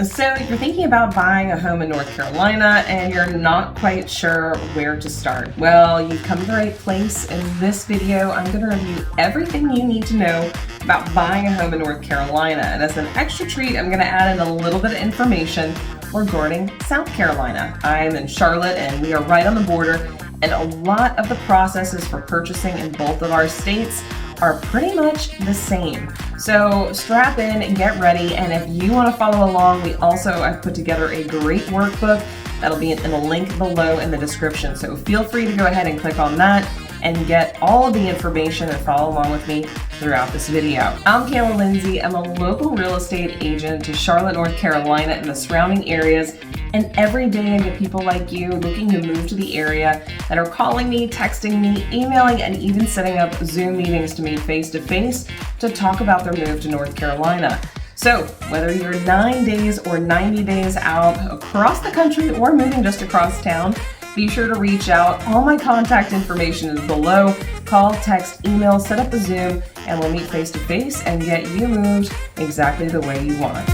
So if you're thinking about buying a home in North Carolina and you're not quite sure where to start, well, you've come to the right place. In this video, I'm going to review everything you need to know about buying a home in North Carolina. And as an extra treat, I'm going to add in a little bit of information regarding South Carolina. I'm in Charlotte and we are right on the border, and a lot of the processes for purchasing in both of our states are pretty much the same. So strap in and get ready, and if you want to follow along, I've put together a great workbook that'll be in a link below in the description. So feel free to go ahead and click on that and get all of the information and follow along with me throughout this video. I'm 𝗖𝘁 I'm a local real estate agent to Charlotte, North Carolina and the surrounding areas. And every day I get people like you looking to move to the area that are calling me, texting me, emailing, and even setting up Zoom meetings to meet face-to-face to talk about their move to North Carolina. So whether you're 9 days or 90 days out across the country or moving just across town, be sure to reach out. All my contact information is below. Call, text, email, set up a Zoom, and we'll meet face-to-face and get you moved exactly the way you want.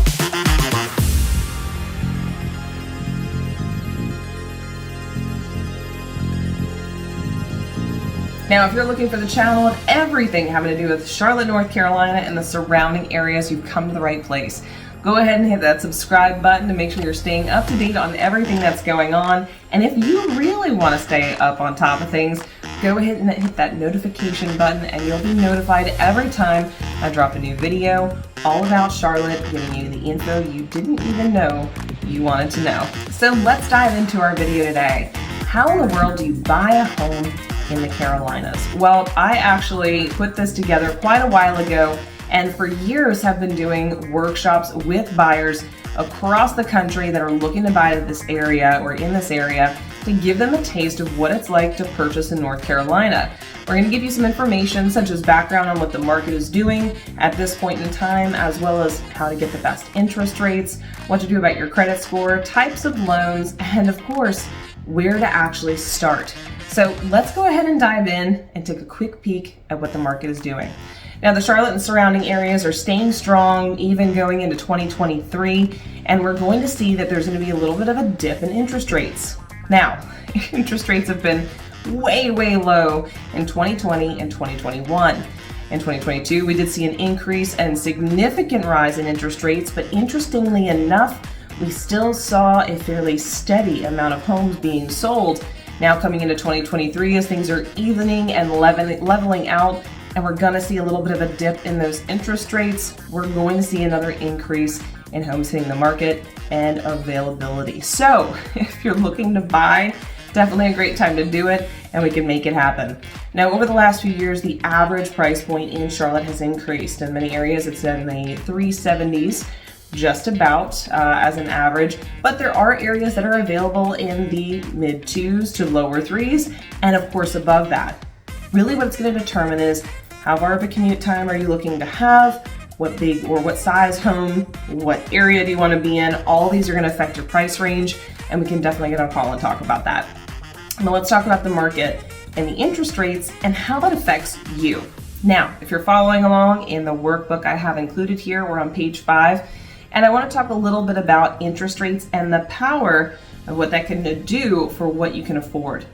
Now, if you're looking for the channel of everything having to do with Charlotte, North Carolina and the surrounding areas, you've come to the right place. Go ahead and hit that subscribe button to make sure you're staying up to date on everything that's going on. And if you really want to stay up on top of things, go ahead and hit that notification button and you'll be notified every time I drop a new video all about Charlotte, giving you the info you didn't even know you wanted to know. So let's dive into our video today. How in the world do you buy a home in the Carolinas? Well, I actually put this together quite a while ago, and for years have been doing workshops with buyers across the country that are looking to buy this area or in this area to give them a taste of what it's like to purchase in North Carolina. We're going to give you some information such as background on what the market is doing at this point in time, as well as how to get the best interest rates, what to do about your credit score, types of loans, and of course, where to actually start. So let's go ahead and dive in and take a quick peek at what the market is doing. Now, the Charlotte and surrounding areas are staying strong, even going into 2023, and we're going to see that there's going to be a little bit of a dip in interest rates. Now, interest rates have been way low in 2020 and 2021. In 2022, we did see an increase and significant rise in interest rates, but interestingly enough, we still saw a fairly steady amount of homes being sold. Now coming into 2023, as things are evening and leveling out, and we're going to see a little bit of a dip in those interest rates, we're going to see another increase in homes hitting the market and availability. So if you're looking to buy, definitely a great time to do it, and we can make it happen. Now, over the last few years, the average price point in Charlotte has increased. In many areas, it's in the 370s. Just about as an average, but there are areas that are available in the mid 2s to lower 3s, and of course above that. Really what it's going to determine is how far of a commute time are you looking to have, what big or what size home, what area do you want to be in. All these are going to affect your price range, and we can definitely get on a call and talk about that. Now let's talk about the market and the interest rates and how that affects you. Now, if you're following along in the workbook I have included here, we're on page 5. And I want to talk a little bit about interest rates and the power of what that can do for what you can afford.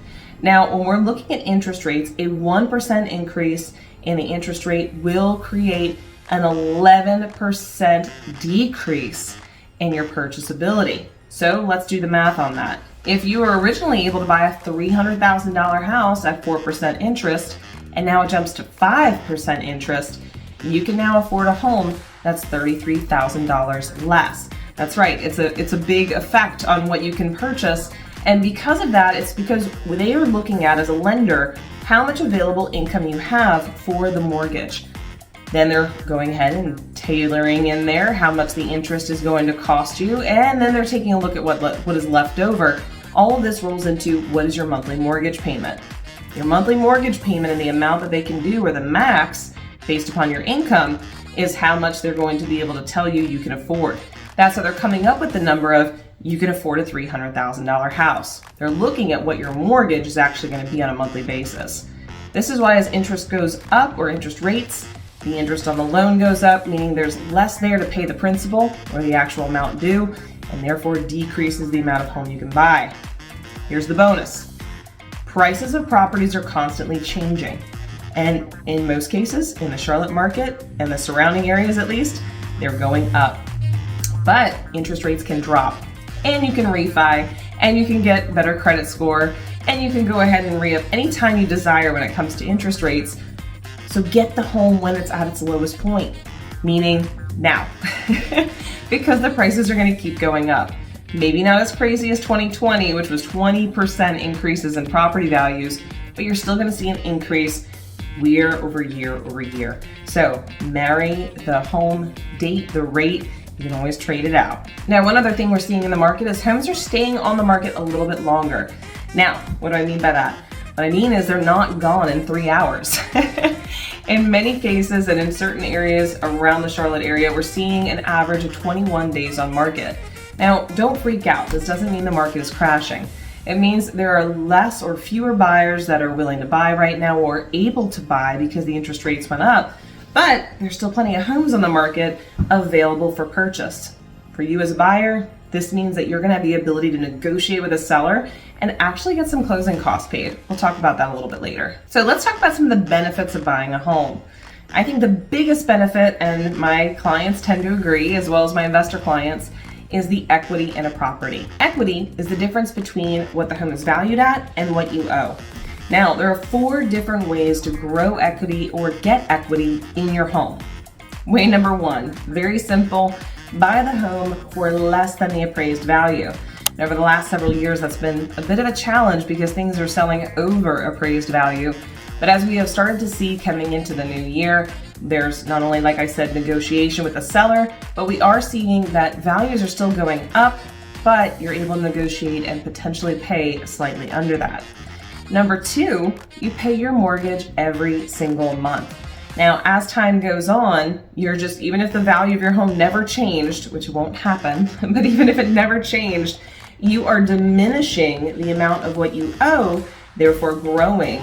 Now, when we're looking at interest rates, a 1% increase in the interest rate will create an 11% decrease in your purchasability. So let's do the math on that. If you were originally able to buy a $300,000 house at 4% interest, and now it jumps to 5% interest, you can now afford a home that's $33,000 less. That's right, it's a big effect on what you can purchase, and because of that, it's because they are looking at, as a lender, how much available income you have for the mortgage. Then they're going ahead and tailoring in there how much the interest is going to cost you, and then they're taking a look at what is left over. All of this rolls into what is your monthly mortgage payment. Your monthly mortgage payment and the amount that they can do, or the max, based upon your income, is how much they're going to be able to tell you can afford. That's how they're coming up with the number of you can afford a $300,000 house. They're looking at what your mortgage is actually going to be on a monthly basis. This is why as interest goes up, or interest rates, The interest on the loan goes up, meaning there's less there to pay the principal or the actual amount due, and therefore decreases the amount of home you can buy. Here's the bonus. Prices of properties are constantly changing, and in most cases, in the Charlotte market and the surrounding areas at least, they're going up. But interest rates can drop, and you can refi, and you can get better credit score, and you can go ahead and re-up anytime you desire when it comes to interest rates. So get the home when it's at its lowest point, meaning now, because the prices are going to keep going up. Maybe not as crazy as 2020, which was 20% increases in property values, but you're still going to see an increase year over year over year. So marry the home, date the rate. You can always trade it out. Now, one other thing we're seeing in the market is homes are staying on the market a little bit longer. Now, what do I mean by that? What I mean is they're not gone in 3 hours. In many cases and in certain areas around the Charlotte area, we're seeing an average of 21 days on market. Now, don't freak out. This doesn't mean the market is crashing. It means there are less or fewer buyers that are willing to buy right now or able to buy because the interest rates went up, but there's still plenty of homes on the market available for purchase. For you as a buyer, this means that you're going to have the ability to negotiate with a seller and actually get some closing costs paid. We'll talk about that a little bit later. So let's talk about some of the benefits of buying a home. I think the biggest benefit, and my clients tend to agree, as well as my investor clients, is the equity in a property. Equity is the difference between what the home is valued at and what you owe. Now, there are 4 different ways to grow equity or get equity in your home. Way number 1, very simple, buy the home for less than the appraised value. Now, over the last several years, that's been a bit of a challenge because things are selling over appraised value. But as we have started to see coming into the new year, there's not only, like I said, negotiation with the seller, but we are seeing that values are still going up, but you're able to negotiate and potentially pay slightly under that. Number 2, you pay your mortgage every single month. Now, as time goes on, even if the value of your home never changed, which won't happen, but even if it never changed, you are diminishing the amount of what you owe, therefore growing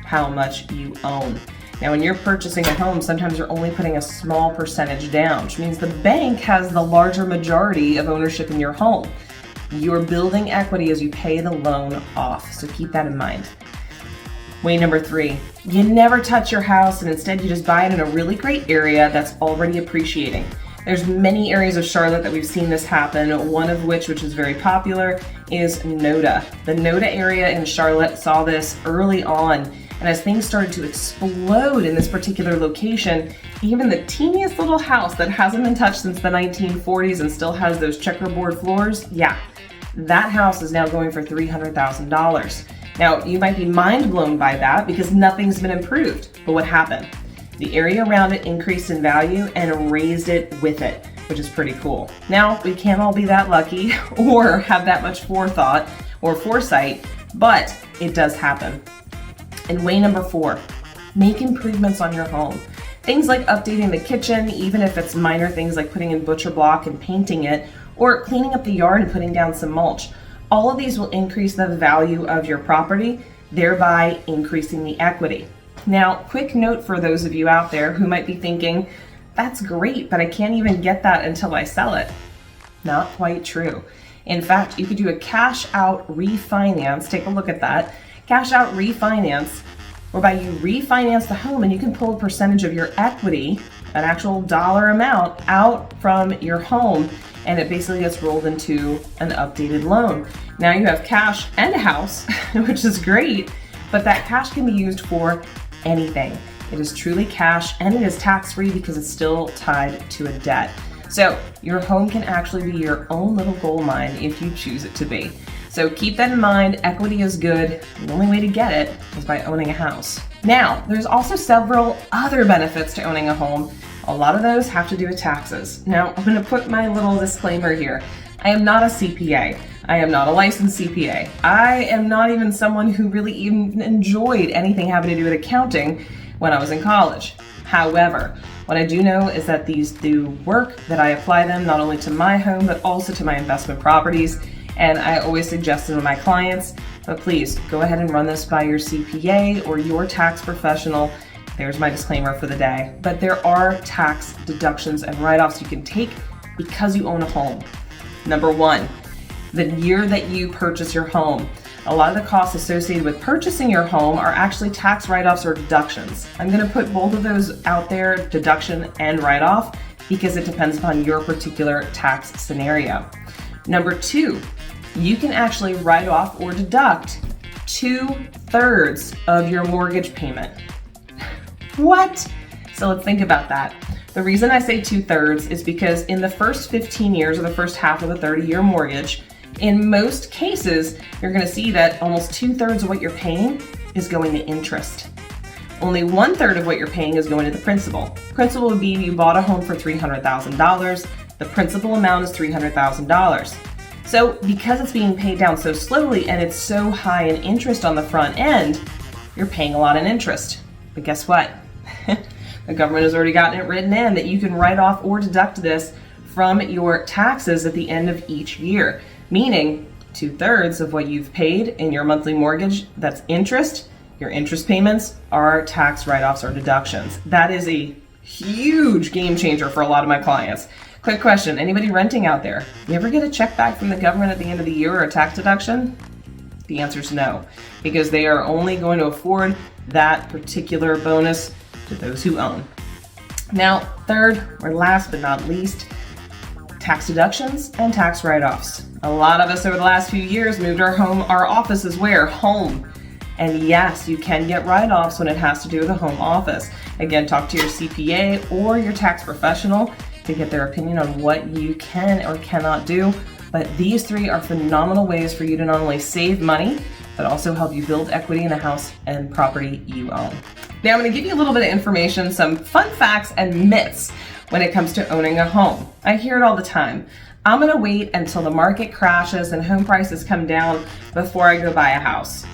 how much you own. Now, when you're purchasing a home, sometimes you're only putting a small percentage down, which means the bank has the larger majority of ownership in your home. You're building equity as you pay the loan off, so keep that in mind. Way number 3, you never touch your house, and instead you just buy it in a really great area that's already appreciating. There's many areas of Charlotte that we've seen this happen, one of which is very popular, is NODA. The NODA area in Charlotte saw this early on, and as things started to explode in this particular location, even the teeniest little house that hasn't been touched since the 1940s and still has those checkerboard floors, that house is now going for $300,000. Now, you might be mind blown by that because nothing's been improved, but what happened? The area around it increased in value and raised it with it, which is pretty cool. Now, we can't all be that lucky or have that much forethought or foresight, but it does happen. And way number 4, make improvements on your home. Things like updating the kitchen, even if it's minor things like putting in butcher block and painting it, or cleaning up the yard and putting down some mulch. All of these will increase the value of your property, thereby increasing the equity. Now, quick note for those of you out there who might be thinking, that's great, but I can't even get that until I sell it. Not quite true. In fact, you could do a cash out refinance. Take a look at that. Cash out refinance, whereby you refinance the home and you can pull a percentage of your equity, an actual dollar amount, out from your home, and it basically gets rolled into an updated loan. Now you have cash and a house, which is great, but that cash can be used for anything. It is truly cash, and it is tax-free because it's still tied to a debt. So your home can actually be your own little gold mine if you choose it to be. So keep that in mind. Equity is good. The only way to get it is by owning a house. Now, there's also several other benefits to owning a home. A lot of those have to do with taxes. Now, I'm going to put my little disclaimer here. I am not a CPA. I am not a licensed CPA. I am not even someone who really even enjoyed anything having to do with accounting when I was in college. However, what I do know is that these do work, that I apply them not only to my home, but also to my investment properties. And I always suggest them to my clients, but please go ahead and run this by your CPA or your tax professional there's my disclaimer for the day, but there are tax deductions and write-offs you can take because you own a home. Number one, the year that you purchase your home. A lot of the costs associated with purchasing your home are actually tax write-offs or deductions. I'm going to put both of those out there, deduction and write-off, because it depends upon your particular tax scenario. Number two, you can actually write off or deduct 2/3 of your mortgage payment. What? So let's think about that. The reason I say 2/3 is because in the first 15 years or the first half of a 30-year mortgage, in most cases, you're going to see that almost 2/3 of what you're paying is going to interest. Only 1/3 of what you're paying is going to the principal. Principal would be you bought a home for $300,000. The principal amount is $300,000. So because it's being paid down so slowly and it's so high in interest on the front end, you're paying a lot in interest. But guess what? The government has already gotten it written in that you can write off or deduct this from your taxes at the end of each year, meaning 2/3 of what you've paid in your monthly mortgage, that's interest, your interest payments are tax write-offs or deductions. That is a huge game changer for a lot of my clients. Quick question, anybody renting out there, you ever get a check back from the government at the end of the year or a tax deduction? The answer is no, because they are only going to afford that particular bonus to those who own. Now, third, or last but not least, tax deductions and tax write-offs. A lot of us over the last few years moved our offices where? Home. And yes, you can get write-offs when it has to do with a home office. Again, talk to your CPA or your tax professional to get their opinion on what you can or cannot do. But these three are phenomenal ways for you to not only save money, but also help you build equity in the house and property you own. Now I'm going to give you a little bit of information, some fun facts and myths when it comes to owning a home. I hear it all the time. I'm going to wait until the market crashes and home prices come down before I go buy a house.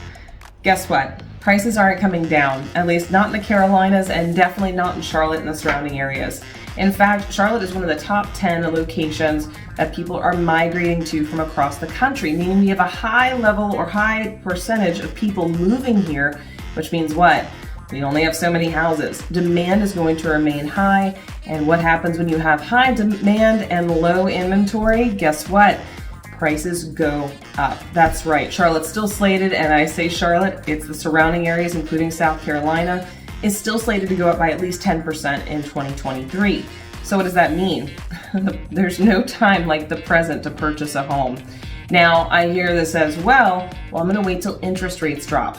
Guess what? Prices aren't coming down, at least not in the Carolinas and definitely not in Charlotte and the surrounding areas. In fact, Charlotte is one of the top 10 locations that people are migrating to from across the country, meaning we have a high level or high percentage of people moving here, which means what? We only have so many houses. Demand is going to remain high, and what happens when you have high demand and low inventory? Guess what? Prices go up. That's right, Charlotte's still slated, and I say Charlotte, it's the surrounding areas, including South Carolina, is still slated to go up by at least 10% in 2023. So what does that mean? There's no time like the present to purchase a home. Now, I hear this as well, I'm gonna wait till interest rates drop.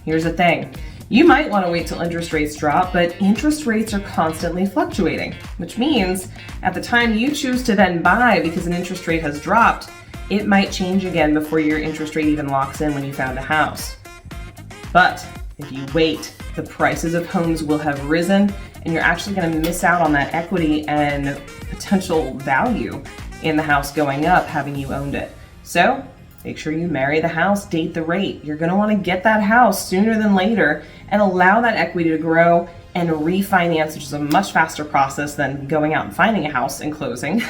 Here's the thing. You might want to wait till interest rates drop, but interest rates are constantly fluctuating, which means at the time you choose to then buy because an interest rate has dropped, it might change again before your interest rate even locks in when you found a house. But if you wait, the prices of homes will have risen and you're actually going to miss out on that equity and potential value in the house going up having you owned it. So make sure you marry the house, date the rate. You're going to want to get that house sooner than later and allow that equity to grow and refinance, which is a much faster process than going out and finding a house and closing.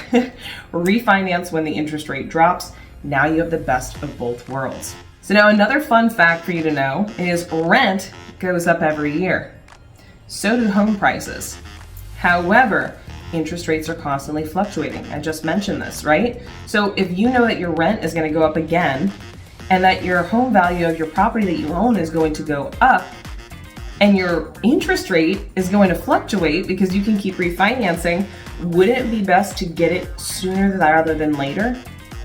Refinance when the interest rate drops. Now you have the best of both worlds. So now another fun fact for you to know is rent goes up every year. So do home prices. However, interest rates are constantly fluctuating. I just mentioned this, right? So if you know that your rent is going to go up again and that your home value of your property that you own is going to go up and your interest rate is going to fluctuate because you can keep refinancing, wouldn't it be best to get it sooner rather than later?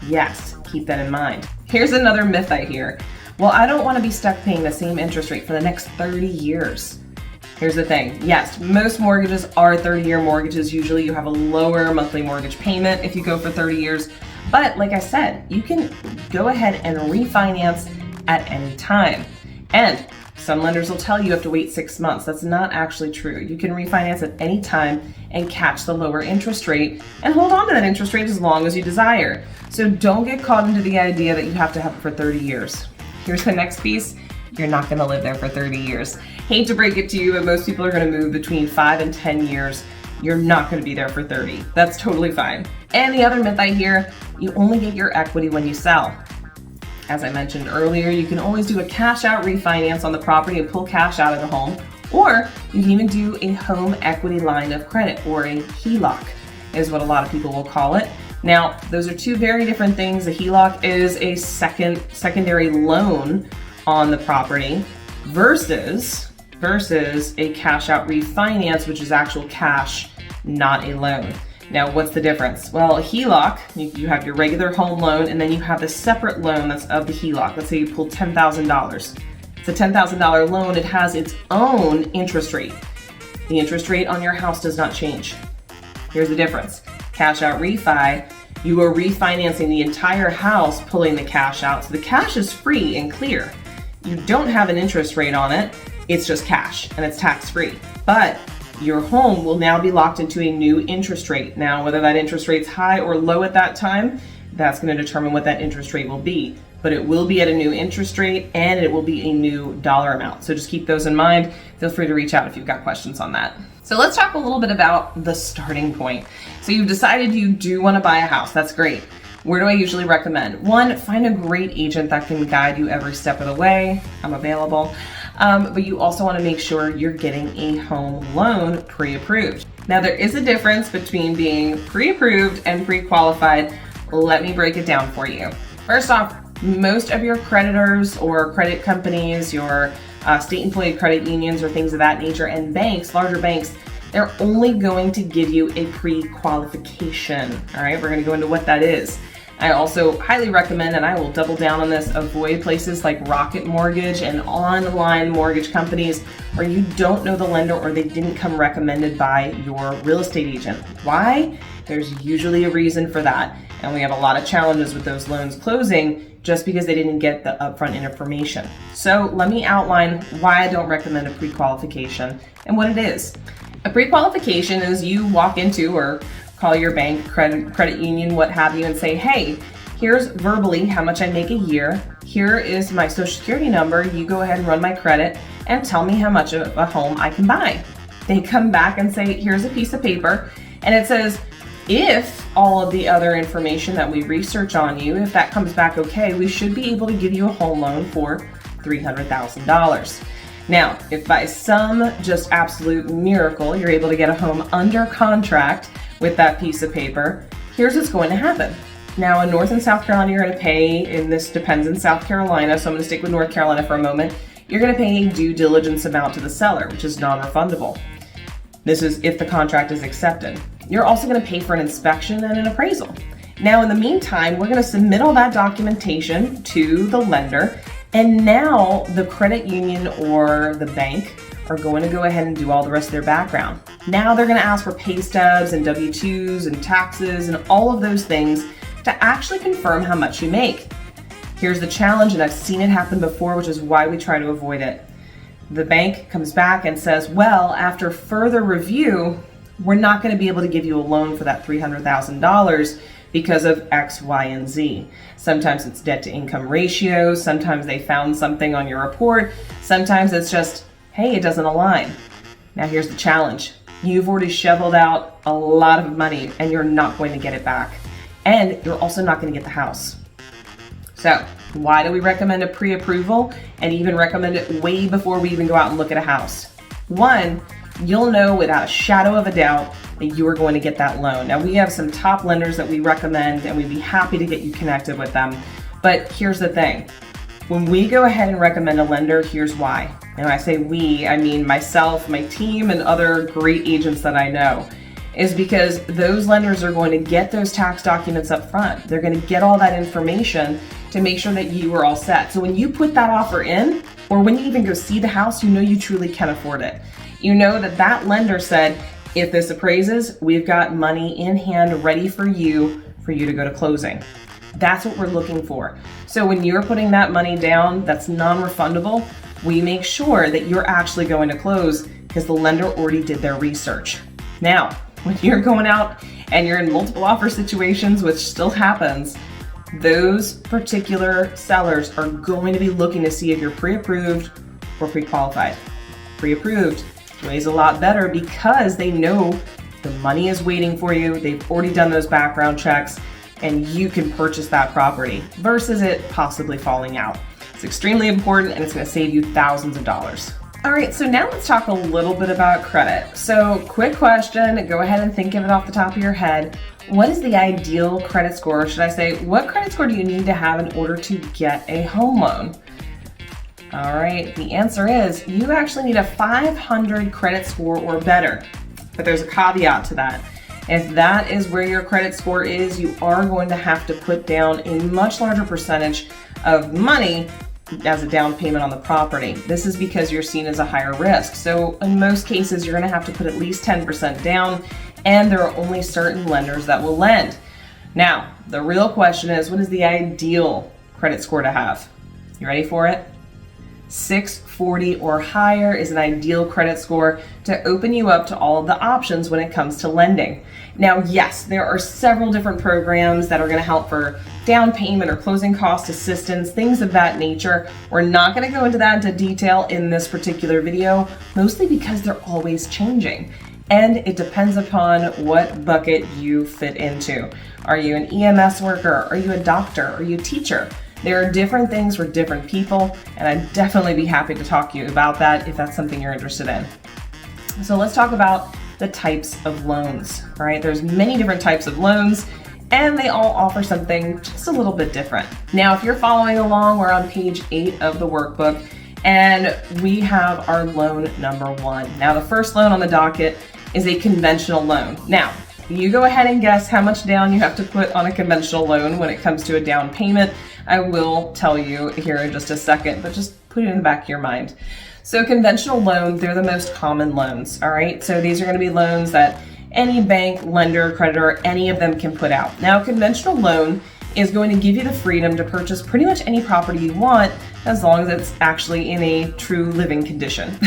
Yes, keep that in mind. Here's another myth I hear. Well, I don't want to be stuck paying the same interest rate for the next 30 years. Here's the thing. Yes, most mortgages are 30-year mortgages. Usually you have a lower monthly mortgage payment if you go for 30 years. But like I said, you can go ahead and refinance at any time. And some lenders will tell you have to wait 6 months. That's not actually true. You can refinance at any time and catch the lower interest rate and hold on to that interest rate as long as you desire. So don't get caught into the idea that you have to have it for 30 years. Here's the next piece. You're not going to live there for 30 years. Hate to break it to you, but most people are going to move between 5 and 10 years. You're not going to be there for 30. That's totally fine. And the other myth I hear, you only get your equity when you sell. As I mentioned earlier, you can always do a cash out refinance on the property and pull cash out of the home, Or you can even do a home equity line of credit, or a HELOC is what a lot of people will call it. Now, those are two very different things. A HELOC is a secondary loan on the property versus a cash out refinance, which is actual cash, not a loan. Now, what's the difference? Well, a HELOC, you have your regular home loan, and then you have a separate loan that's of the HELOC. Let's say you pull $10,000. It's a $10,000 loan. It has its own interest rate. The interest rate on your house does not change. Here's the difference. Cash out refi, you are refinancing the entire house, pulling the cash out. So the cash is free and clear. You don't have an interest rate on it. It's just cash, and it's tax-free. But your home will now be locked into a new interest rate. Now, whether that interest rate's high or low at that time, that's going to determine what that interest rate will be. But it will be at a new interest rate, and it will be a new dollar amount. So just keep those in mind. Feel free to reach out if you've got questions on that. So let's talk a little bit about the starting point. So you've decided you do want to buy a house. That's great. Where do I usually recommend? One, find a great agent that can guide you every step of the way. I'm available. But you also want to make sure you're getting a home loan pre-approved. Now, there is a difference between being pre-approved and pre-qualified. Let me break it down for you. First off, most of your creditors or credit companies, your state employee credit unions or things of that nature, and banks, larger banks, they're only going to give you a pre-qualification. All right, we're going to go into what that is. I also highly recommend, and I will double down on this, avoid places like Rocket Mortgage and online mortgage companies where you don't know the lender or they didn't come recommended by your real estate agent. Why? There's usually a reason for that. And we have a lot of challenges with those loans closing just because they didn't get the upfront information. So let me outline why I don't recommend a pre-qualification and what it is. A pre-qualification is you walk into or call your bank, credit union, what have you, and say, hey, here's verbally how much I make a year. Here is my social security number. You go ahead and run my credit and tell me how much of a home I can buy. They come back and say, here's a piece of paper, and it says, if all of the other information that we research on you, if that comes back okay, we should be able to give you a home loan for $300,000. Now, if by some just absolute miracle you're able to get a home under contract with that piece of paper, here's what's going to happen. Now, in North and South Carolina, you're going to pay, and this depends in South Carolina, so I'm going to stick with North Carolina for a moment. You're going to pay a due diligence amount to the seller, which is non-refundable. This is if the contract is accepted. You're also going to pay for an inspection and an appraisal. Now, in the meantime, we're going to submit all that documentation to the lender, and now the credit union or the bank are going to go ahead and do all the rest of their background. Now they're going to ask for pay stubs and W-2s and taxes and all of those things to actually confirm how much you make. Here's the challenge, and I've seen it happen before, which is why we try to avoid it. The bank comes back and says, well, after further review, we're not going to be able to give you a loan for that $300,000 because of X, Y, and Z. Sometimes it's debt to income ratios. Sometimes they found something on your report. Sometimes it's just, hey, it doesn't align. Now here's the challenge. You've already shoveled out a lot of money and you're not going to get it back. And you're also not going to get the house. So why do we recommend a pre-approval and even recommend it way before we even go out and look at a house? One, you'll know without a shadow of a doubt that you are going to get that loan. Now, we have some top lenders that we recommend, and we'd be happy to get you connected with them. But here's the thing. When we go ahead and recommend a lender, here's why. And when I say we, I mean myself, my team, and other great agents that I know, is because those lenders are going to get those tax documents up front. They're going to get all that information to make sure that you are all set. So when you put that offer in, or when you even go see the house, you know you truly can afford it. You know that that lender said, if this appraises, we've got money in hand ready for you to go to closing. That's what we're looking for. So when you're putting that money down that's non-refundable, we make sure that you're actually going to close because the lender already did their research. Now, when you're going out and you're in multiple offer situations, which still happens, those particular sellers are going to be looking to see if you're pre-approved or pre-qualified. Pre-approved weighs a lot better because they know the money is waiting for you. They've already done those background checks and you can purchase that property versus it possibly falling out. It's extremely important and it's going to save you thousands of dollars. All right, so now let's talk a little bit about credit. So quick question, go ahead and think of it off the top of your head. What is the ideal credit score? Or should I say, what credit score do you need to have in order to get a home loan? All right, the answer is you actually need a 500 credit score or better. But there's a caveat to that. If that is where your credit score is, you are going to have to put down a much larger percentage of money as a down payment on the property. This is because you're seen as a higher risk. So in most cases, you're going to have to put at least 10% down, and there are only certain lenders that will lend. Now, the real question is, what is the ideal credit score to have? You ready for it? 640 or higher is an ideal credit score to open you up to all of the options when it comes to lending. Now, yes, there are several different programs that are going to help for down payment or closing cost assistance, things of that nature. We're not going to go into that into detail in this particular video, mostly because they're always changing. And it depends upon what bucket you fit into. Are you an EMS worker? Are you a doctor? Are you a teacher? There are different things for different people, and I'd definitely be happy to talk to you about that if that's something you're interested in. So let's talk about the types of loans. All right, there's many different types of loans, and they all offer something just a little bit different. Now, if you're following along, we're on page 8 of the workbook, and we have our loan number 1. Now, the first loan on the docket is a conventional loan. Now, you go ahead and guess how much down you have to put on a conventional loan when it comes to a down payment. I will tell you here in just a second, but just put it in the back of your mind. So conventional loan, they're the most common loans, all right? So these are going to be loans that any bank, lender, creditor, any of them can put out. Now, a conventional loan is going to give you the freedom to purchase pretty much any property you want as long as it's actually in a true living condition.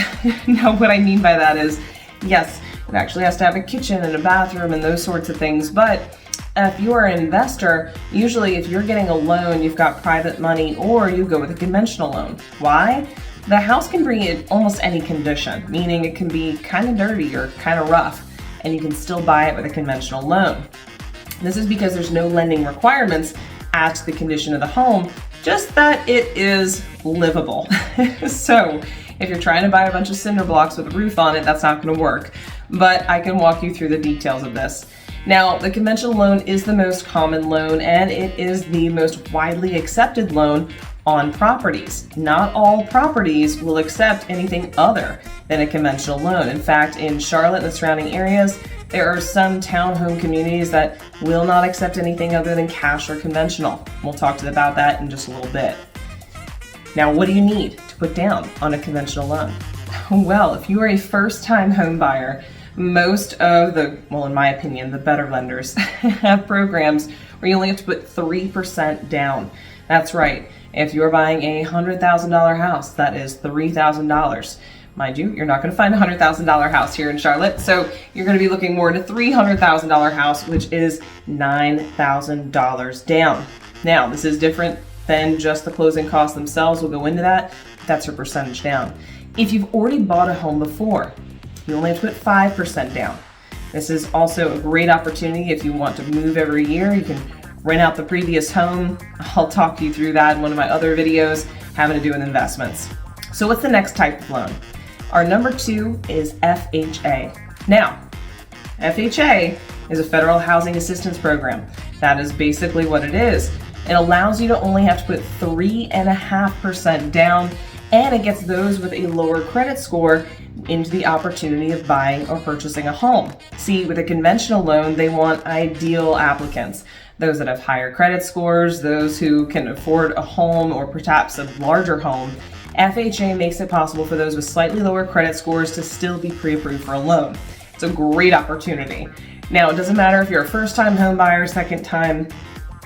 Now, what I mean by that is, yes, it actually has to have a kitchen and a bathroom and those sorts of things, but if you are an investor, usually if you're getting a loan, you've got private money or you go with a conventional loan. Why? The house can bring in almost any condition, meaning it can be kind of dirty or kind of rough, and you can still buy it with a conventional loan. This is because there's no lending requirements as to the condition of the home, just that it is livable. So if you're trying to buy a bunch of cinder blocks with a roof on it, that's not going to work. But I can walk you through the details of this. Now, the conventional loan is the most common loan, and it is the most widely accepted loan on properties. Not all properties will accept anything other than a conventional loan. In fact, in Charlotte and the surrounding areas, there are some townhome communities that will not accept anything other than cash or conventional. We'll talk about that in just a little bit. Now, what do you need to put down on a conventional loan? Well, if you are a first-time home buyer, most of the, well, in my opinion, the better lenders have programs where you only have to put 3% down. That's right. If you're buying a $100,000 house, that is $3,000. Mind you, you're not going to find a $100,000 house here in Charlotte, so you're going to be looking more at a $300,000 house, which is $9,000 down. Now, this is different than just the closing costs themselves. We'll go into that. That's your percentage down. If you've already bought a home before, you only have to put 5% down. This is also a great opportunity if you want to move every year. You can rent out the previous home. I'll talk you through that in one of my other videos having to do with investments. So what's the next type of loan? Our number 2 is FHA. Now, FHA is a federal housing assistance program. That is basically what it is. It allows you to only have to put 3.5% down, and it gets those with a lower credit score into the opportunity of buying or purchasing a home. See, with a conventional loan, they want ideal applicants. Those that have higher credit scores, those who can afford a home or perhaps a larger home. FHA makes it possible for those with slightly lower credit scores to still be pre-approved for a loan. It's a great opportunity. Now, it doesn't matter if you're a first-time home buyer, second time,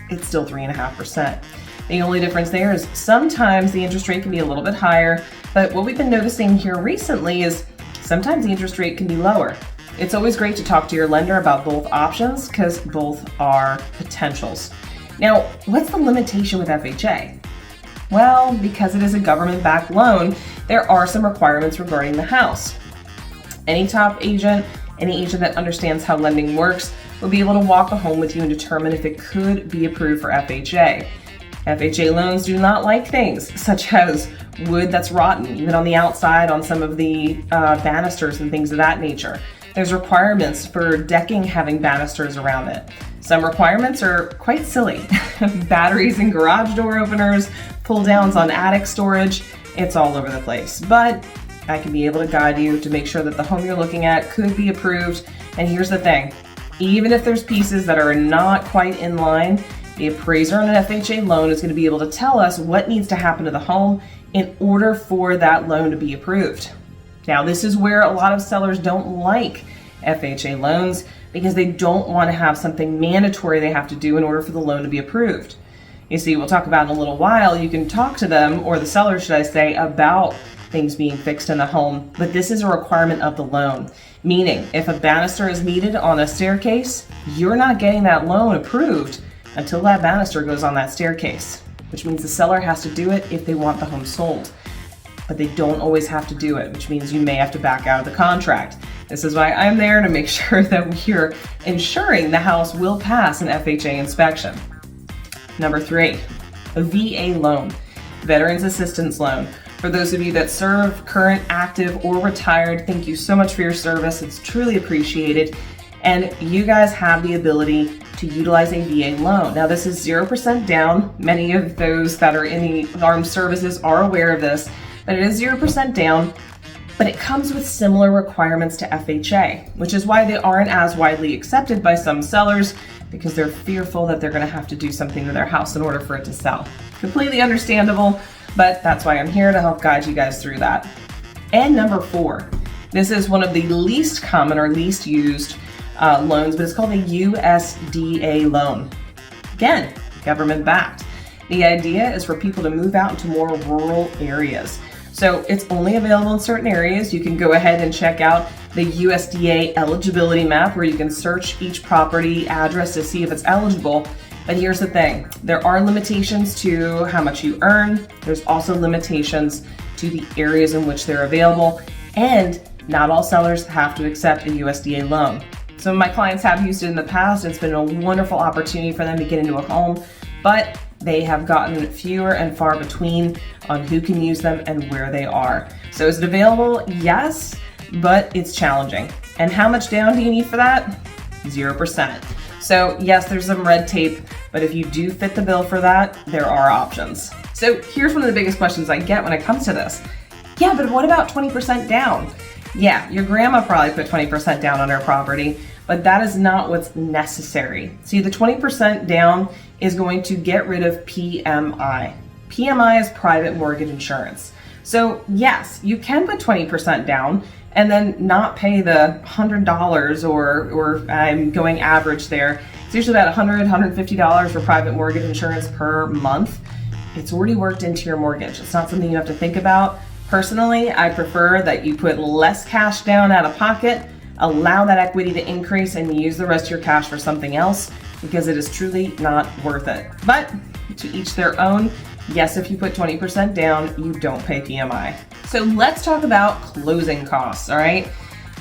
it's still 3.5%. The only difference there is sometimes the interest rate can be a little bit higher, but what we've been noticing here recently is sometimes the interest rate can be lower. It's always great to talk to your lender about both options because both are potentials. Now, what's the limitation with FHA? Well, because it is a government-backed loan, there are some requirements regarding the house. Any top agent, any agent that understands how lending works, will be able to walk a home with you and determine if it could be approved for FHA. FHA loans do not like things such as wood that's rotten, even on the outside on some of the banisters and things of that nature. There's requirements for decking having banisters around it. Some requirements are quite silly. Batteries in garage door openers, pull downs on attic storage, it's all over the place. But I can be able to guide you to make sure that the home you're looking at could be approved. And here's the thing, even if there's pieces that are not quite in line, the appraiser on an FHA loan is going to be able to tell us what needs to happen to the home in order for that loan to be approved. Now, this is where a lot of sellers don't like FHA loans because they don't want to have something mandatory they have to do in order for the loan to be approved. You see, we'll talk about in a little while, you can talk to them, or the seller, should I say, about things being fixed in the home, but this is a requirement of the loan. Meaning, if a banister is needed on a staircase, you're not getting that loan approved until that banister goes on that staircase, which means the seller has to do it if they want the home sold. But they don't always have to do it, which means you may have to back out of the contract. This is why I'm there to make sure that we're ensuring the house will pass an FHA inspection. Number 3, a VA loan, Veterans Assistance Loan. For those of you that serve, current, active, or retired, thank you so much for your service. It's truly appreciated. And you guys have the ability to utilize a VA loan. Now, this is 0% down. Many of those that are in the armed services are aware of this, but it is 0% down, but it comes with similar requirements to FHA, which is why they aren't as widely accepted by some sellers, because they're fearful that they're going to have to do something to their house in order for it to sell. Completely understandable, but that's why I'm here to help guide you guys through that. And number 4, this is one of the least common or least used loans, but it's called a USDA loan. Again, government backed. The idea is for people to move out into more rural areas. So it's only available in certain areas. You can go ahead and check out the USDA eligibility map where you can search each property address to see if it's eligible. But here's the thing, there are limitations to how much you earn. There's also limitations to the areas in which they're available, and not all sellers have to accept a USDA loan. Some of my clients have used it in the past. It's been a wonderful opportunity for them to get into a home, but they have gotten fewer and far between on who can use them and where they are. So is it available? Yes, but it's challenging. And how much down do you need for that? 0%. So yes, there's some red tape, but if you do fit the bill for that, there are options. So here's one of the biggest questions I get when it comes to this. Yeah, but what about 20% down? Yeah, your grandma probably put 20% down on her property, but that is not what's necessary. See, the 20% down is going to get rid of PMI. PMI is private mortgage insurance. So yes, you can put 20% down and then not pay the $100 or I'm going average there. It's usually about $100, $150 for private mortgage insurance per month. It's already worked into your mortgage. It's not something you have to think about. Personally, I prefer that you put less cash down out of pocket, allow that equity to increase, and use the rest of your cash for something else, because it is truly not worth it. But to each their own. Yes, if you put 20% down, you don't pay PMI. So let's talk about closing costs, all right?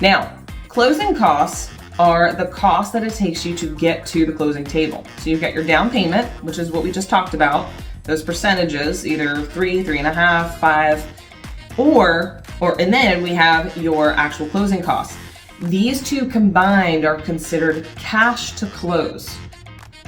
Now, closing costs are the cost that it takes you to get to the closing table. So you've got your down payment, which is what we just talked about, those percentages, either 3, 3.5, 5, and then we have your actual closing costs. These two combined are considered cash to close,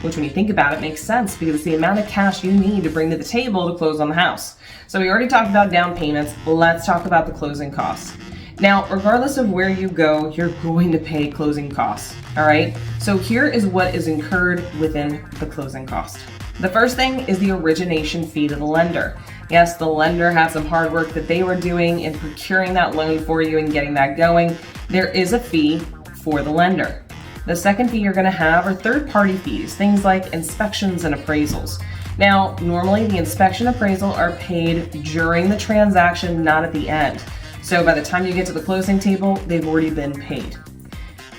which when you think about it makes sense because it's the amount of cash you need to bring to the table to close on the house. So we already talked about down payments. Let's talk about the closing costs. Now, regardless of where you go, you're going to pay closing costs, all right? So here is what is incurred within the closing cost. The first thing is the origination fee to the lender. Yes, the lender had some hard work that they were doing in procuring that loan for you and getting that going. There is a fee for the lender. The second fee you're going to have are third-party fees, things like inspections and appraisals. Now, normally the inspection appraisal are paid during the transaction, not at the end. So by the time you get to the closing table, they've already been paid.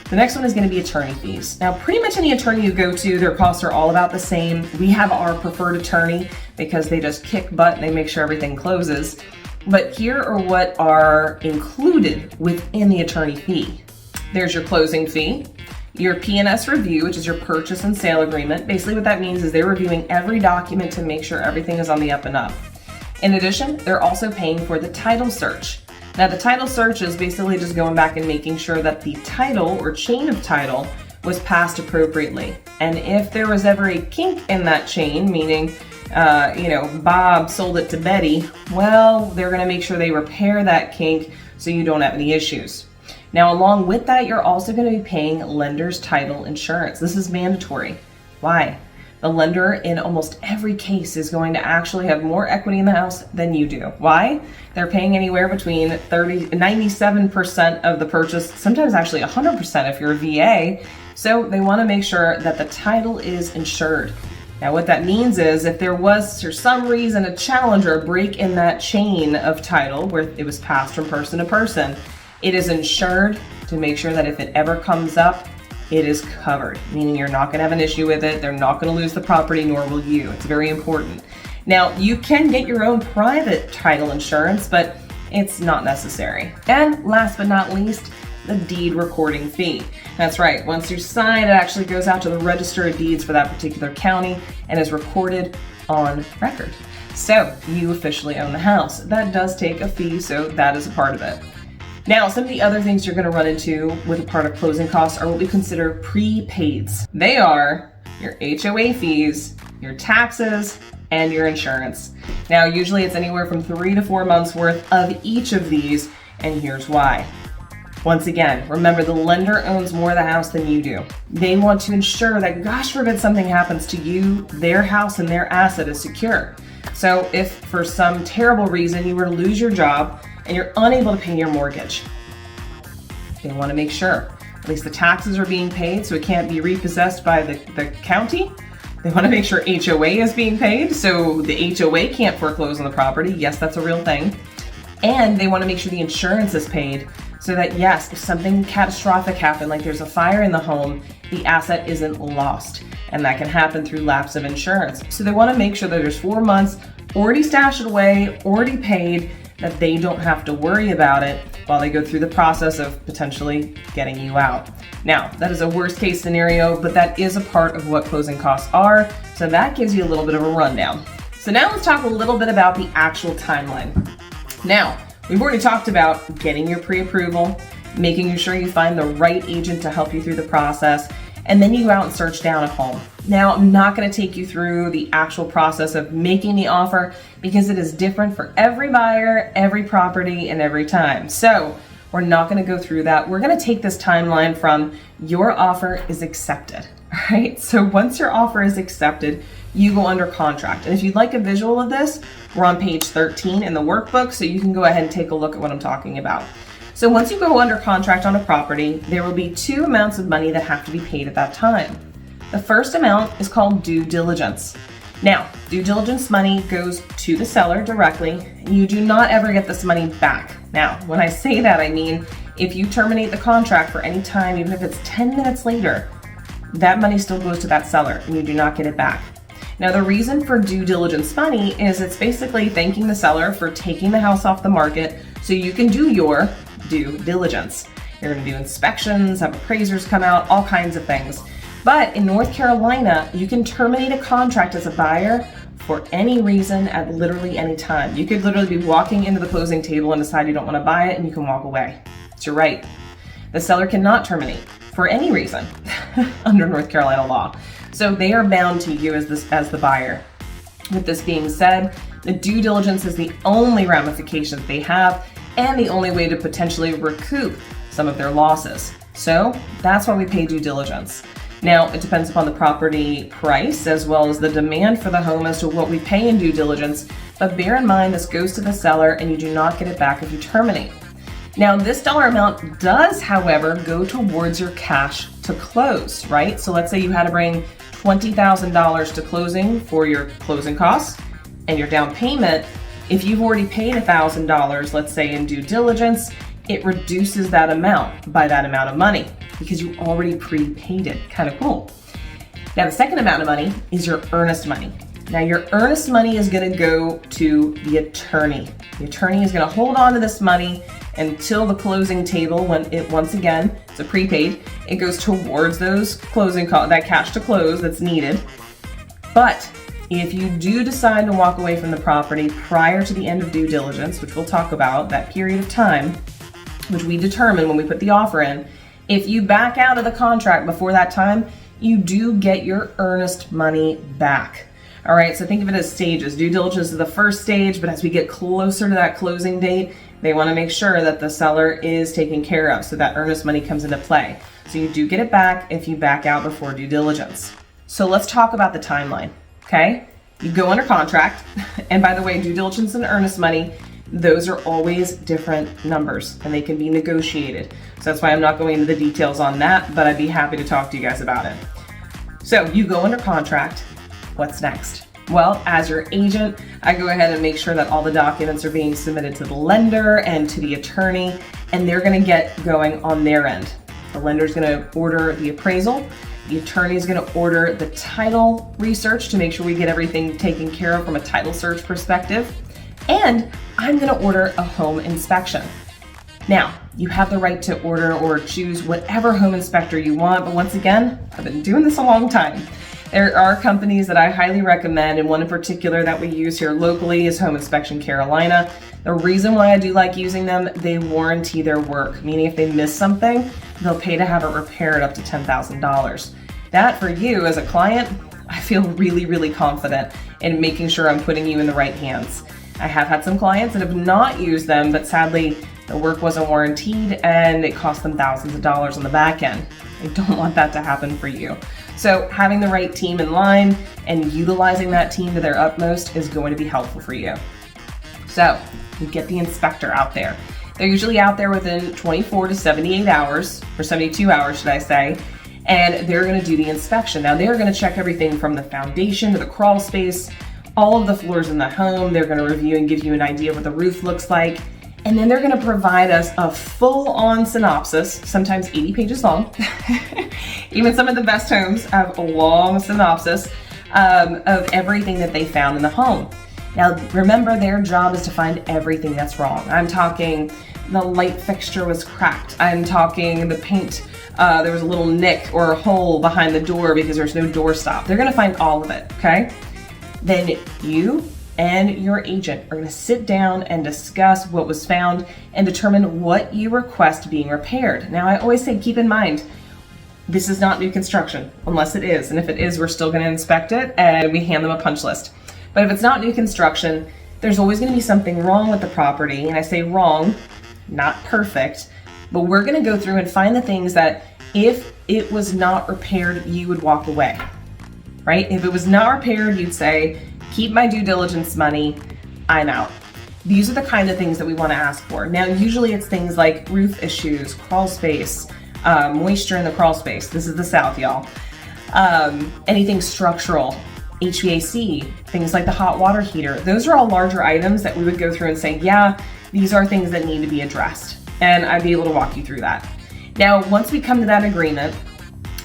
The next one is going to be attorney fees. Now, pretty much any attorney you go to, their costs are all about the same. We have our preferred attorney because they just kick butt and they make sure everything closes. But here are what are included within the attorney fee. There's your closing fee, your P&S review, which is your purchase and sale agreement. Basically what that means is they're reviewing every document to make sure everything is on the up and up. In addition, they're also paying for the title search. Now, the title search is basically just going back and making sure that the title or chain of title was passed appropriately. And if there was ever a kink in that chain, meaning, Bob sold it to Betty, well, they're going to make sure they repair that kink so you don't have any issues. Now, along with that, you're also going to be paying lender's title insurance. This is mandatory. Why? The lender in almost every case is going to actually have more equity in the house than you do. Why? They're paying anywhere between 97% of the purchase, sometimes actually 100% if you're a VA. So they want to make sure that the title is insured. Now, what that means is if there was, for some reason, a challenge or a break in that chain of title where it was passed from person to person, it is insured to make sure that if it ever comes up, it is covered, meaning you're not going to have an issue with it. They're not going to lose the property, nor will you. It's very important. Now, you can get your own private title insurance, but it's not necessary. And last but not least, the deed recording fee. That's right. Once you sign, it actually goes out to the Register of Deeds for that particular county and is recorded on record. So you officially own the house. That does take a fee, so that is a part of it. Now, some of the other things you're going to run into with a part of closing costs are what we consider prepaids. They are your HOA fees, your taxes, and your insurance. Now, usually it's anywhere from 3 to 4 months worth of each of these, and here's why. Once again, remember the lender owns more of the house than you do. They want to ensure that, gosh forbid something happens to you, their house and their asset is secure. So if for some terrible reason you were to lose your job and you're unable to pay your mortgage, they want to make sure at least the taxes are being paid so it can't be repossessed by the county. They want to make sure HOA is being paid so the HOA can't foreclose on the property. Yes, that's a real thing. And they want to make sure the insurance is paid so that, yes, if something catastrophic happened, like there's a fire in the home, the asset isn't lost. And that can happen through lapse of insurance. So they want to make sure that there's 4 months already stashed away, already paid, that they don't have to worry about it while they go through the process of potentially getting you out. Now, that is a worst case scenario, but that is a part of what closing costs are. So that gives you a little bit of a rundown. So now let's talk a little bit about the actual timeline. Now, we've already talked about getting your pre-approval, making sure you find the right agent to help you through the process, and then you go out and search down a home. Now, I'm not going to take you through the actual process of making the offer because it is different for every buyer, every property, and every time. So we're not going to go through that. We're going to take this timeline from your offer is accepted. All right. So once your offer is accepted, you go under contract. And if you'd like a visual of this, we're on page 13 in the workbook, so you can go ahead and take a look at what I'm talking about. So once you go under contract on a property, there will be 2 amounts of money that have to be paid at that time. The first amount is called due diligence. Now, due diligence money goes to the seller directly. You do not ever get this money back. Now, when I say that, I mean if you terminate the contract for any time, even if it's 10 minutes later, that money still goes to that seller and you do not get it back. Now, the reason for due diligence money is it's basically thanking the seller for taking the house off the market so you can do your due diligence. You're going to do inspections, have appraisers come out, all kinds of things. But in North Carolina, you can terminate a contract as a buyer for any reason at literally any time. You could literally be walking into the closing table and decide you don't want to buy it and you can walk away. It's your right. The seller cannot terminate for any reason under North Carolina law. So they are bound to you as the buyer. With this being said, the due diligence is the only ramification that they have and the only way to potentially recoup some of their losses. So that's why we pay due diligence. Now, it depends upon the property price as well as the demand for the home as to what we pay in due diligence, but bear in mind this goes to the seller and you do not get it back if you terminate. Now, this dollar amount does, however, go towards your cash to close, right? So let's say you had to bring $20,000 to closing for your closing costs and your down payment. If you've already paid $1,000, let's say in due diligence, it reduces that amount by that amount of money because you already prepaid it. Kind of cool. Now, the second amount of money is your earnest money. Now, your earnest money is going to go to the attorney. The attorney is going to hold on to this money until the closing table, when it, once again, it's a prepaid, it goes towards those closing costs, that cash to close that's needed. But If you do decide to walk away from the property prior to the end of due diligence, which we'll talk about, that period of time, which we determine when we put the offer in, if you back out of the contract before that time, you do get your earnest money back. All right, so think of it as stages. Due diligence is the first stage, but as we get closer to that closing date, they want to make sure that the seller is taken care of, so that earnest money comes into play. So you do get it back if you back out before due diligence. So let's talk about the timeline, okay? You go under contract, and by the way, due diligence and earnest money, those are always different numbers, and they can be negotiated. So that's why I'm not going into the details on that, but I'd be happy to talk to you guys about it. So you go under contract. What's next? Well, as your agent, I go ahead and make sure that all the documents are being submitted to the lender and to the attorney, and they're going to get going on their end. The lender's going to order the appraisal. The attorney is going to order the title research to make sure we get everything taken care of from a title search perspective. And I'm going to order a home inspection. Now, you have the right to order or choose whatever home inspector you want, but once again, I've been doing this a long time. There are companies that I highly recommend, and one in particular that we use here locally is Home Inspection Carolina. The reason why I do like using them, they warranty their work, meaning if they miss something, they'll pay to have it repaired up to $10,000. That for you as a client, I feel really, really confident in making sure I'm putting you in the right hands. I have had some clients that have not used them, but sadly, the work wasn't warranted and it cost them thousands of dollars on the back end. I don't want that to happen for you. So having the right team in line and utilizing that team to their utmost is going to be helpful for you. So you get the inspector out there. They're usually out there within 24 to 78 hours, or 72 hours, should I say, and they're going to do the inspection. Now they're going to check everything from the foundation to the crawl space, all of the floors in the home. They're going to review and give you an idea of what the roof looks like. And then they're going to provide us a full-on synopsis, sometimes 80 pages long. Even some of the best homes have a long synopsis of everything that they found in the home. Now, remember, their job is to find everything that's wrong. I'm talking the light fixture was cracked. I'm talking the paint, there was a little nick or a hole behind the door because there's no door stop. They're going to find all of it, okay? Then you and your agent are going to sit down and discuss what was found and determine what you request being repaired. Now, I always say, keep in mind, this is not new construction, unless it is. And if it is, we're still going to inspect it and we hand them a punch list. But if it's not new construction, there's always going to be something wrong with the property. And I say wrong, not perfect, but we're going to go through and find the things that if it was not repaired, you would walk away, right? If it was not repaired, you'd say, keep my due diligence money, I'm out. These are the kind of things that we want to ask for. Now, usually it's things like roof issues, crawl space, moisture in the crawl space. This is the South, y'all. Anything structural, HVAC, things like the hot water heater. Those are all larger items that we would go through and say, yeah, these are things that need to be addressed. And I'd be able to walk you through that. Now, once we come to that agreement,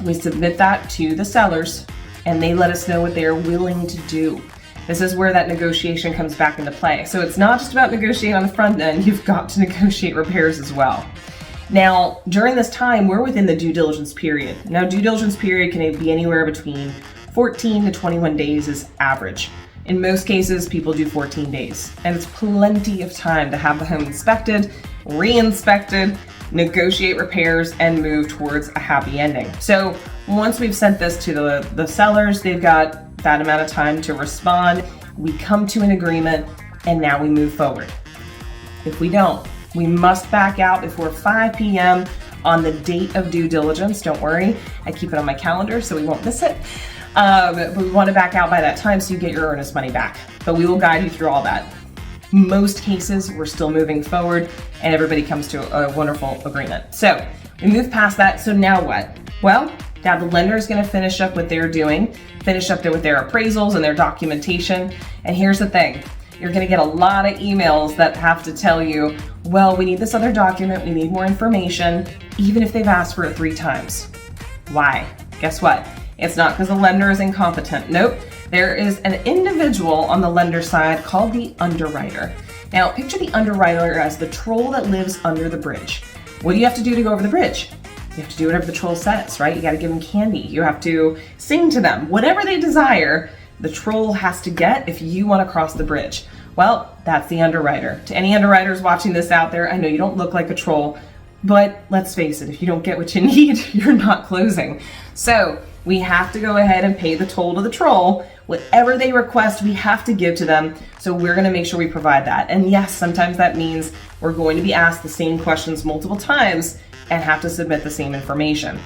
we submit that to the sellers and they let us know what they're willing to do. This is where that negotiation comes back into play. So it's not just about negotiating on the front end, you've got to negotiate repairs as well. Now, during this time, we're within the due diligence period. Now, due diligence period can be anywhere between 14 to 21 days is average. In most cases, people do 14 days, and it's plenty of time to have the home inspected, re-inspected, negotiate repairs, and move towards a happy ending. So once we've sent this to the sellers, they've got that amount of time to respond. We come to an agreement, and now we move forward. If we don't, we must back out before 5 p.m. on the date of due diligence. Don't worry, I keep it on my calendar so we won't miss it. But we want to back out by that time so you get your earnest money back. But we will guide you through all that. Most cases, we're still moving forward and everybody comes to a wonderful agreement. So we move past that. So now what? Well, now the lender is going to finish up what they're doing, finish up with their appraisals and their documentation. And here's the thing. You're going to get a lot of emails that have to tell you, well, we need this other document, we need more information, even if they've asked for it 3 times. Why? Guess what? It's not because the lender is incompetent. Nope. There is an individual on the lender side called the underwriter. Now, picture the underwriter as the troll that lives under the bridge. What do you have to do to go over the bridge? You have to do whatever the troll says, right? You got to give them candy. You have to sing to them, whatever they desire the troll has to get if you want to cross the bridge? Well, that's the underwriter. To any underwriters watching this out there, I know you don't look like a troll, but let's face it, if you don't get what you need, you're not closing. So we have to go ahead and pay the toll to the troll. Whatever they request, we have to give to them. So we're going to make sure we provide that. And yes, sometimes that means we're going to be asked the same questions multiple times and have to submit the same information.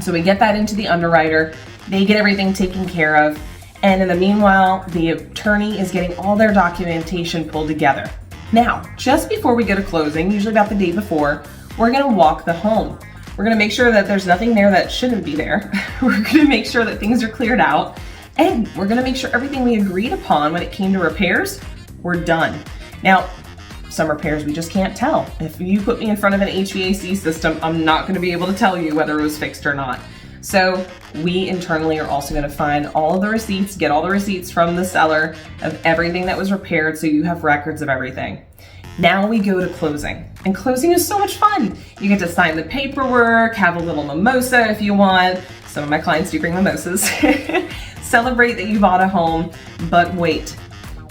So we get that into the underwriter. They get everything taken care of. And in the meanwhile, the attorney is getting all their documentation pulled together. Now, just before we go to closing, usually about the day before, we're going to walk the home. We're going to make sure that there's nothing there that shouldn't be there. We're going to make sure that things are cleared out. And we're going to make sure everything we agreed upon when it came to repairs, we're done. Now, some repairs we just can't tell. If you put me in front of an HVAC system, I'm not going to be able to tell you whether it was fixed or not. So we internally are also going to find all of the receipts, get all the receipts from the seller of everything that was repaired, so you have records of everything. Now we go to closing, and closing is so much fun. You get to sign the paperwork, have a little mimosa if you want. Some of my clients do bring mimosas. Celebrate that you bought a home, but wait.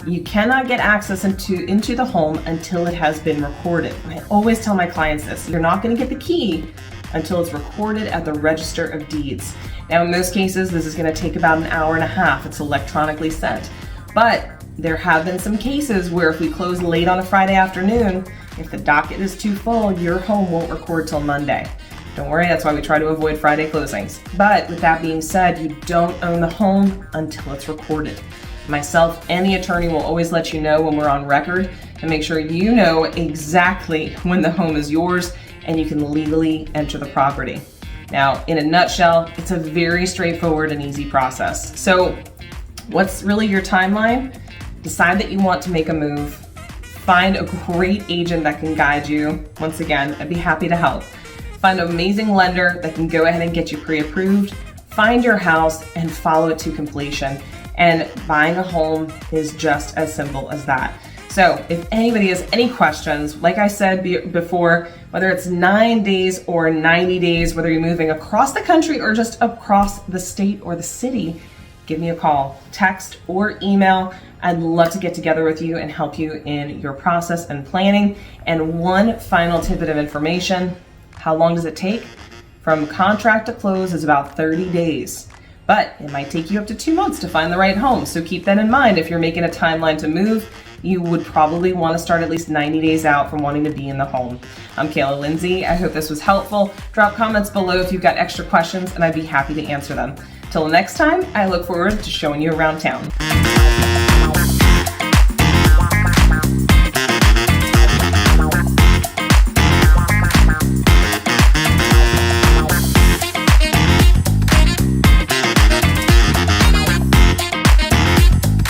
You cannot get access into the home until it has been recorded. I always tell my clients this. You're not going to get the key until it's recorded at the Register of Deeds. Now, in most cases, this is going to take about an hour and a half. It's electronically sent. But there have been some cases where if we close late on a Friday afternoon, if the docket is too full, your home won't record till Monday. Don't worry, that's why we try to avoid Friday closings. But with that being said, you don't own the home until it's recorded. Myself and the attorney will always let you know when we're on record and make sure you know exactly when the home is yours and you can legally enter the property. Now, in a nutshell, it's a very straightforward and easy process. So what's really your timeline? Decide that you want to make a move. Find a great agent that can guide you. Once again, I'd be happy to help. Find an amazing lender that can go ahead and get you pre-approved. Find your house and follow it to completion. And buying a home is just as simple as that. So if anybody has any questions, like I said before, whether it's 9 days or 90 days, whether you're moving across the country or just across the state or the city, give me a call, text, or email. I'd love to get together with you and help you in your process and planning. And one final tidbit of information, how long does it take? From contract to close is about 30 days. But it might take you up to 2 months to find the right home. So keep that in mind. If you're making a timeline to move, you would probably want to start at least 90 days out from wanting to be in the home. I'm 𝗖𝘁. I hope this was helpful. Drop comments below if you've got extra questions and I'd be happy to answer them. Till next time, I look forward to showing you around town.